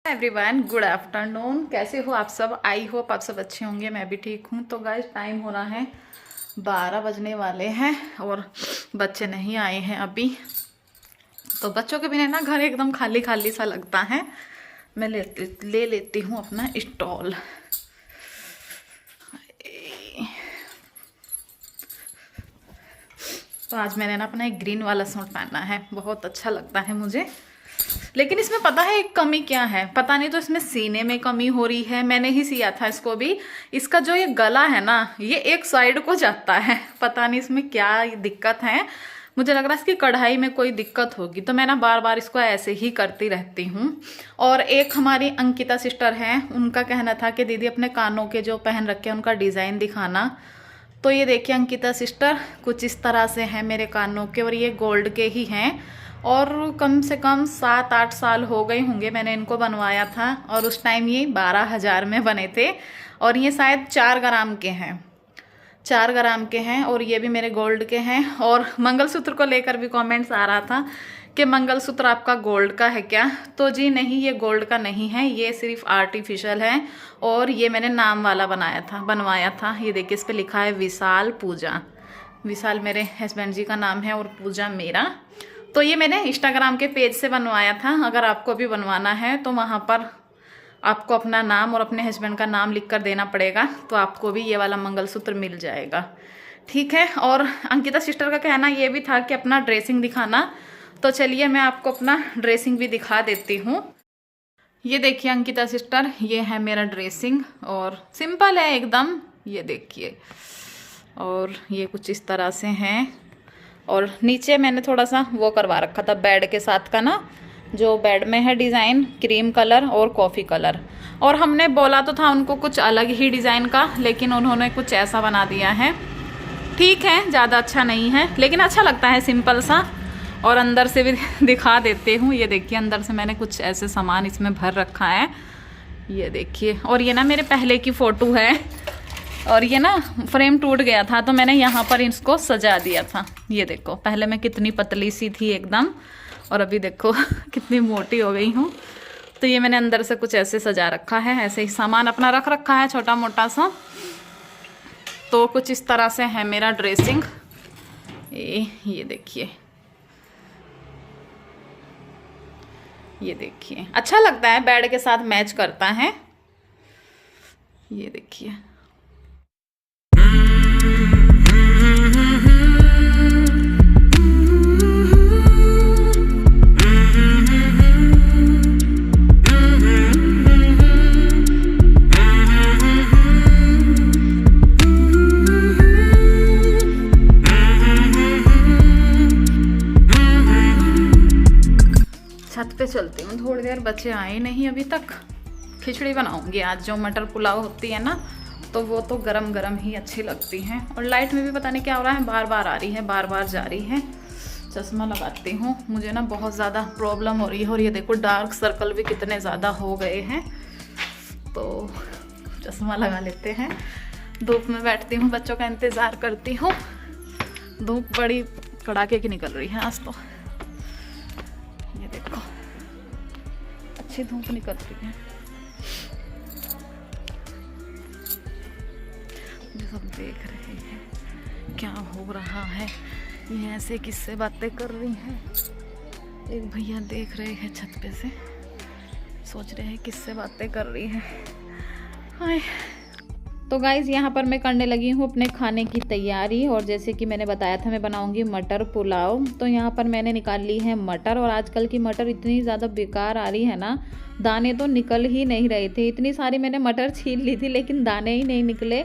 Everyone, good afternoon. कैसे हो आप सब? आई होप आप सब अच्छे होंगे। मैं भी ठीक हूँ। तो गाइस, टाइम हो रहा है 12 बजने वाले हैं और बच्चे नहीं आए हैं अभी। तो बच्चों के बिना ना घर एकदम खाली खाली सा लगता है। मैं ले लेती हूँ अपना स्टॉल। तो आज मैंने ना अपना एक ग्रीन वाला सूट पहना है, बहुत अच्छा लगता है मुझे। लेकिन इसमें पता है एक कमी क्या है? पता नहीं, तो इसमें सीने में कमी हो रही है। मैंने ही सिया था इसको भी। इसका जो ये गला है ना, ये एक साइड को जाता है। पता नहीं इसमें क्या दिक्कत है। मुझे लग रहा है इसकी कढ़ाई में कोई दिक्कत होगी। तो मैं ना बार बार इसको ऐसे ही करती रहती हूँ। और एक हमारी अंकिता सिस्टर है, उनका कहना था कि दीदी अपने कानों के जो पहन रखे हैं उनका डिज़ाइन दिखाना। तो ये देखिए अंकिता सिस्टर, कुछ इस तरह से हैं मेरे कानों के, और ये गोल्ड के ही हैं। और कम से कम 7-8 साल हो गए होंगे मैंने इनको बनवाया था, और उस टाइम ये 12,000 में बने थे। और ये शायद 4 ग्राम के हैं, 4 ग्राम के हैं। और ये भी मेरे गोल्ड के हैं। और मंगलसूत्र को लेकर भी कमेंट्स आ रहा था कि मंगलसूत्र आपका गोल्ड का है क्या? तो जी नहीं, ये गोल्ड का नहीं है, ये सिर्फ आर्टिफिशियल है। और ये मैंने नाम वाला बनवाया था। ये देखिए, इस पर लिखा है विशाल पूजा। विशाल मेरे हस्बैंड जी का नाम है और पूजा मेरा। तो ये मैंने इंस्टाग्राम के पेज से बनवाया था। अगर आपको भी बनवाना है तो वहाँ पर आपको अपना नाम और अपने हस्बैंड का नाम लिख कर देना पड़ेगा, तो आपको भी ये वाला मंगलसूत्र मिल जाएगा। ठीक है। और अंकिता सिस्टर का कहना ये भी था कि अपना ड्रेसिंग दिखाना। तो चलिए मैं आपको अपना ड्रेसिंग भी दिखा देती हूँ। ये देखिए अंकिता सिस्टर, ये है मेरा ड्रेसिंग और सिंपल है एकदम। ये देखिए, और ये कुछ इस तरह से हैं। और नीचे मैंने थोड़ा सा वो करवा रखा था बेड के साथ का ना, जो बेड में है डिज़ाइन क्रीम कलर और कॉफ़ी कलर। और हमने बोला तो था उनको कुछ अलग ही डिज़ाइन का, लेकिन उन्होंने कुछ ऐसा बना दिया है। ठीक है, ज़्यादा अच्छा नहीं है लेकिन अच्छा लगता है सिंपल सा। और अंदर से भी दिखा देते हूँ। ये देखिए, अंदर से मैंने कुछ ऐसे सामान इसमें भर रखा है। ये देखिए, और ये ना मेरे पहले की फ़ोटो है। और ये ना फ्रेम टूट गया था तो मैंने यहाँ पर इसको सजा दिया था। ये देखो, पहले मैं कितनी पतली सी थी एकदम, और अभी देखो कितनी मोटी हो गई हूँ। तो ये मैंने अंदर से कुछ ऐसे सजा रखा है, ऐसे ही सामान अपना रख रखा है छोटा मोटा सा। तो कुछ इस तरह से है मेरा ड्रेसिंग। ये देखिए, ये देखिए, अच्छा लगता है, बेड के साथ मैच करता है। ये देखिए, छत पे चलती हूँ थोड़ी देर। बच्चे आए नहीं अभी तक। खिचड़ी बनाऊंगी आज, जो मटर पुलाव होती है ना, तो वो तो गरम गरम ही अच्छी लगती हैं। और लाइट में भी पता नहीं क्या हो रहा है, बार बार आ रही है, बार बार जा रही है। चश्मा लगाती हूँ, मुझे ना बहुत ज़्यादा प्रॉब्लम हो रही है। और ये देखो, डार्क सर्कल भी कितने ज़्यादा हो गए हैं, तो चश्मा लगा लेते हैं। धूप में बैठती हूँ, बच्चों का इंतज़ार करती हूँ। धूप बड़ी कड़ाके की निकल रही है आज तो। ये देखो, अच्छी धूप निकल रही है। सब देख रहे हैं क्या हो रहा है। ये ऐसे किससे बातें कर रही हैं? एक भैया देख रहे हैं छत पे से, सोच रहे हैं किससे बातें कर रही है। हाय। तो गाइज़, यहाँ पर मैं करने लगी हूँ अपने खाने की तैयारी। और जैसे कि मैंने बताया था मैं बनाऊँगी मटर पुलाव। तो यहाँ पर मैंने निकाल ली है मटर। और आजकल की मटर इतनी ज़्यादा बेकार आ रही है ना, दाने तो निकल ही नहीं रहे थे। इतनी सारी मैंने मटर छील ली थी लेकिन दाने ही नहीं निकले।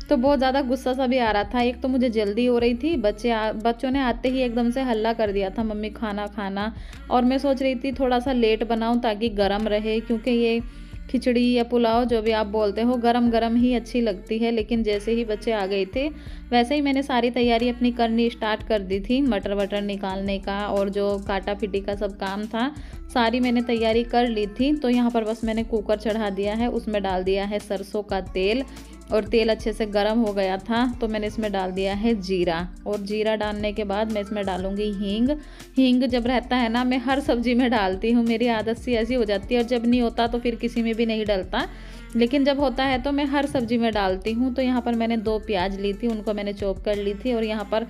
तो बहुत ज़्यादा गुस्सा सा भी आ रहा था। एक तो मुझे जल्दी हो रही थी, बच्चों ने आते ही एकदम से हल्ला कर दिया था, मम्मी खाना खाना। और मैं सोच रही थी थोड़ा सा लेट बनाऊं ताकि गरम रहे, क्योंकि ये खिचड़ी या पुलाव जो भी आप बोलते हो, गरम गरम ही अच्छी लगती है। लेकिन जैसे ही बच्चे आ गए थे वैसे ही मैंने सारी तैयारी अपनी करनी स्टार्ट कर दी थी। मटर वटर निकालने का और जो काटा पिटी का सब काम था सारी मैंने तैयारी कर ली थी। तो यहाँ पर बस मैंने कुकर चढ़ा दिया है, उसमें डाल दिया है सरसों का तेल और तेल अच्छे से गर्म हो गया था तो मैंने इसमें डाल दिया है जीरा। और जीरा डालने के बाद मैं इसमें डालूंगी हींग। हींग जब रहता है ना, मैं हर सब्जी में डालती हूँ, मेरी आदत सी ऐसी हो जाती है, और जब नहीं होता तो फिर किसी में भी नहीं डलता, लेकिन जब होता है तो मैं हर सब्जी में डालती हूँ। तो यहाँ पर मैंने 2 प्याज ली थी, उनको मैंने चॉप कर ली थी, और यहाँ पर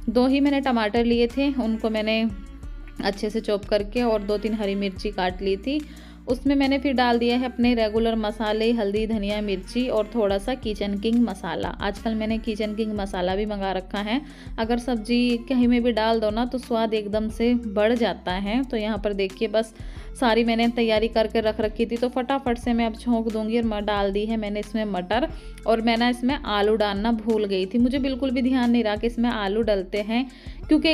2 ही मैंने टमाटर लिए थे, उनको मैंने अच्छे से चॉप करके, और 2-3 हरी मिर्ची काट ली थी। उसमें मैंने फिर डाल दिया है अपने रेगुलर मसाले, हल्दी, धनिया, मिर्ची और थोड़ा सा किचन किंग मसाला। आजकल मैंने किचन किंग मसाला भी मंगा रखा है, अगर सब्जी कहीं में भी डाल दो ना तो स्वाद एकदम से बढ़ जाता है। तो यहाँ पर देखिए बस सारी मैंने तैयारी करके रख रखी थी, तो फटाफट से मैं अब छौंक दूंगी। और डाल दी है मैंने इसमें मटर, और मैं ना इसमें आलू डालना भूल गई थी, मुझे बिल्कुल भी ध्यान नहीं रहा कि इसमें आलू डलते हैं, क्योंकि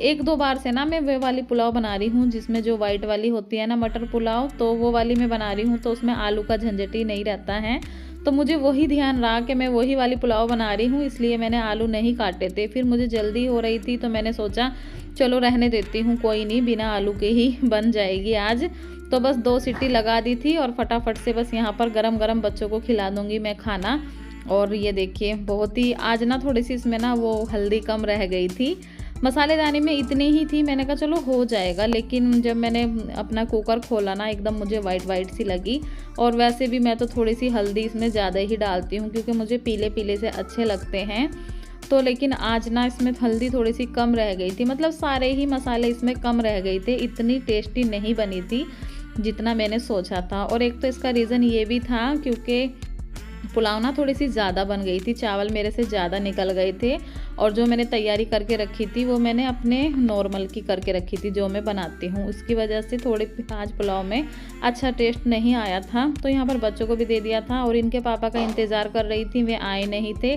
एक दो बार से ना मैं वे वाली पुलाव बना रही हूँ जिसमें जो वाइट वाली होती है ना मटर पुलाव, तो वो वाली मैं बना रही हूँ, तो उसमें आलू का झंझट ही नहीं रहता है। तो मुझे वही ध्यान रहा कि मैं वही वाली पुलाव बना रही हूँ, इसलिए मैंने आलू नहीं काटे थे। फिर मुझे जल्दी हो रही थी तो मैंने सोचा चलो रहने देती हूँ, कोई नहीं, बिना आलू के ही बन जाएगी आज। तो बस 2 सीटी लगा दी थी, और फटाफट से बस यहाँ पर गरम गरम बच्चों को खिला दूँगी मैं खाना। और ये देखिए बहुत ही आज ना थोड़ी सी इसमें ना वो हल्दी कम रह गई थी, मसालेदानी में इतनी ही थी, मैंने कहा चलो हो जाएगा, लेकिन जब मैंने अपना कुकर खोला ना एकदम मुझे वाइट वाइट सी लगी। और वैसे भी मैं तो थोड़ी सी हल्दी इसमें ज़्यादा ही डालती हूँ, क्योंकि मुझे पीले पीले से अच्छे लगते हैं। तो लेकिन आज ना इसमें हल्दी थोड़ी सी कम रह गई थी, मतलब सारे ही मसाले इसमें कम रह गए थे, इतनी टेस्टी नहीं बनी थी जितना मैंने सोचा था। और एक तो इसका रीज़न ये भी था क्योंकि पुलाव ना थोड़ी सी ज़्यादा बन गई थी, चावल मेरे से ज़्यादा निकल गए थे, और जो मैंने तैयारी करके रखी थी वो मैंने अपने नॉर्मल की करके रखी थी जो मैं बनाती हूँ, उसकी वजह से थोड़ी आज पुलाव में अच्छा टेस्ट नहीं आया था। तो यहाँ पर बच्चों को भी दे दिया था, और इनके पापा का इंतज़ार कर रही थी, वे आए नहीं थे,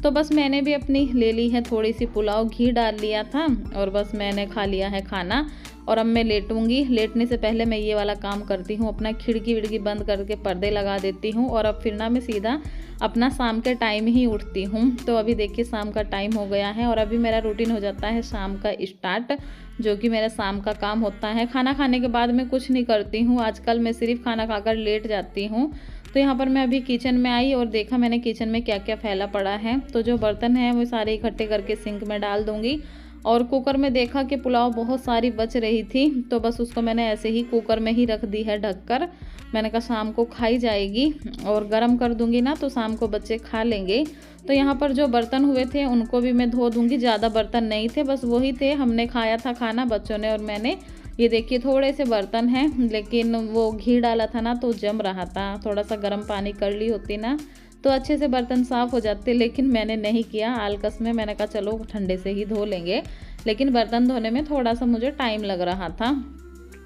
तो बस मैंने भी अपनी ले ली है थोड़ी सी पुलाव, घी डाल लिया था, और बस मैंने खा लिया है खाना। और अब मैं लेटूंगी, लेटने से पहले मैं ये वाला काम करती हूँ, अपना खिड़की विड़की बंद करके पर्दे लगा देती हूँ, और अब फिर ना मैं सीधा अपना शाम के टाइम ही उठती हूँ। तो अभी देखिए शाम का टाइम हो गया है, और अभी मेरा रूटीन हो जाता है शाम का स्टार्ट, जो कि मेरा शाम का काम होता है। खाना खाने के बाद मैं कुछ नहीं करती हूँ, आजकल मैं सिर्फ खाना खाकर लेट जाती हूँ। तो यहाँ पर मैं अभी किचन में आई और देखा मैंने किचन में क्या क्या फैला पड़ा है, तो जो बर्तन हैं वो सारे इकट्ठे करके सिंक में डाल दूँगी। और कुकर में देखा कि पुलाव बहुत सारी बच रही थी, तो बस उसको मैंने ऐसे ही कुकर में ही रख दी है ढककर। मैंने कहा शाम को खाई जाएगी, और गर्म कर दूंगी ना तो शाम को बच्चे खा लेंगे। तो यहाँ पर जो बर्तन हुए थे उनको भी मैं धो दूंगी, ज़्यादा बर्तन नहीं थे, बस वही थे, हमने खाया था खाना बच्चों ने और मैंने। ये देखिए थोड़े से बर्तन हैं, लेकिन वो घी डाला था ना तो जम रहा था, थोड़ा सा गर्म पानी कर ली होती ना तो अच्छे से बर्तन साफ़ हो जाते, लेकिन मैंने नहीं किया आलकस में। मैंने कहा चलो ठंडे से ही धो लेंगे, लेकिन बर्तन धोने में थोड़ा सा मुझे टाइम लग रहा था।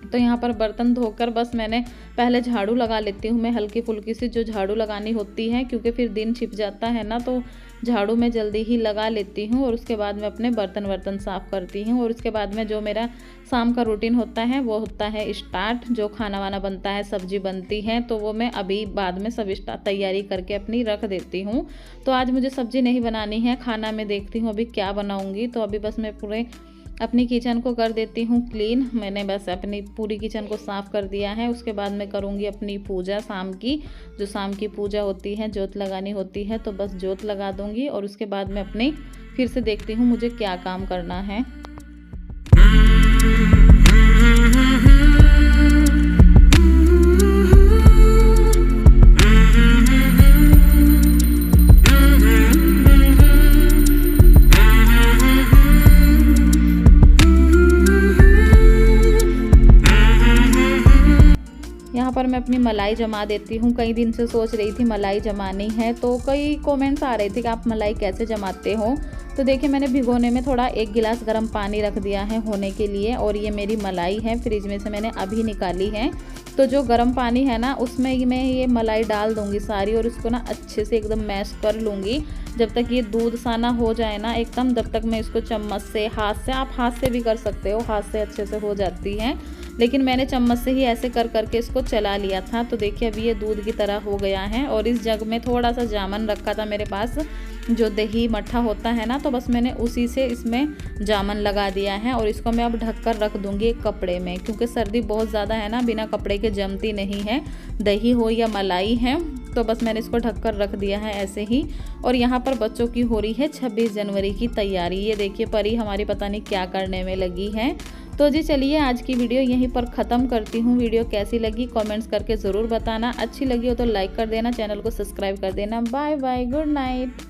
तो यहाँ पर बर्तन धोकर बस मैंने पहले झाड़ू लगा लेती हूँ, मैं हल्की फुल्की सी जो झाड़ू लगानी होती है, क्योंकि फिर दिन छिप जाता है ना, तो झाड़ू मैं जल्दी ही लगा लेती हूँ। और उसके बाद मैं अपने बर्तन साफ़ करती हूँ, और उसके बाद में जो मेरा शाम का रूटीन होता है वो होता है स्टार्ट। जो खाना वाना बनता है, सब्जी बनती है, तो वो मैं अभी बाद में सब तैयारी करके अपनी रख देती हूँ। तो आज मुझे सब्जी नहीं बनानी है, खाना मैं देखती हूँ अभी क्या बनाऊँगी। तो अभी बस मैं पूरे अपनी किचन को कर देती हूँ क्लीन। मैंने बस अपनी पूरी किचन को साफ़ कर दिया है। उसके बाद मैं करूँगी अपनी पूजा शाम की, जो शाम की पूजा होती है, जोत लगानी होती है, तो बस जोत लगा दूँगी। और उसके बाद मैं अपनी फिर से देखती हूँ मुझे क्या काम करना है। यहाँ पर मैं अपनी मलाई जमा देती हूँ। कई दिन से सोच रही थी मलाई जमानी है, तो कई कमेंट्स आ रहे थे कि आप मलाई कैसे जमाते हो। तो देखिए मैंने भिगोने में थोड़ा 1 गिलास गर्म पानी रख दिया है होने के लिए, और ये मेरी मलाई है, फ्रिज में से मैंने अभी निकाली है। तो जो गर्म पानी है ना उसमें मैं ये मलाई डाल दूँगी सारी, और उसको ना अच्छे से एकदम मैश कर लूँगी। जब तक ये दूध सा ना हो जाए ना एकदम, तब तक मैं इसको चम्मच से, हाथ से, आप हाथ से भी कर सकते हो, हाथ से अच्छे से हो जाती है। लेकिन मैंने चम्मच से ही ऐसे कर करके इसको चला लिया था। तो देखिए अभी ये दूध की तरह हो गया है। और इस जग में थोड़ा सा जामन रखा था मेरे पास, जो दही मट्ठा होता है ना, तो बस मैंने उसी से इसमें जामन लगा दिया है। और इसको मैं अब ढककर रख दूंगी एक कपड़े में, क्योंकि सर्दी बहुत ज़्यादा है ना, बिना कपड़े के जमती नहीं है, दही हो या मलाई है। तो बस मैंने इसको ढककर रख दिया है ऐसे ही। और यहाँ पर बच्चों की हो रही है 26 जनवरी की तैयारी। ये देखिए परी हमारी पता नहीं क्या करने में लगी है। तो जी चलिए आज की वीडियो यहीं पर ख़त्म करती हूँ। वीडियो कैसी लगी कमेंट्स करके ज़रूर बताना। अच्छी लगी हो तो लाइक कर देना, चैनल को सब्सक्राइब कर देना। Bye bye, good night.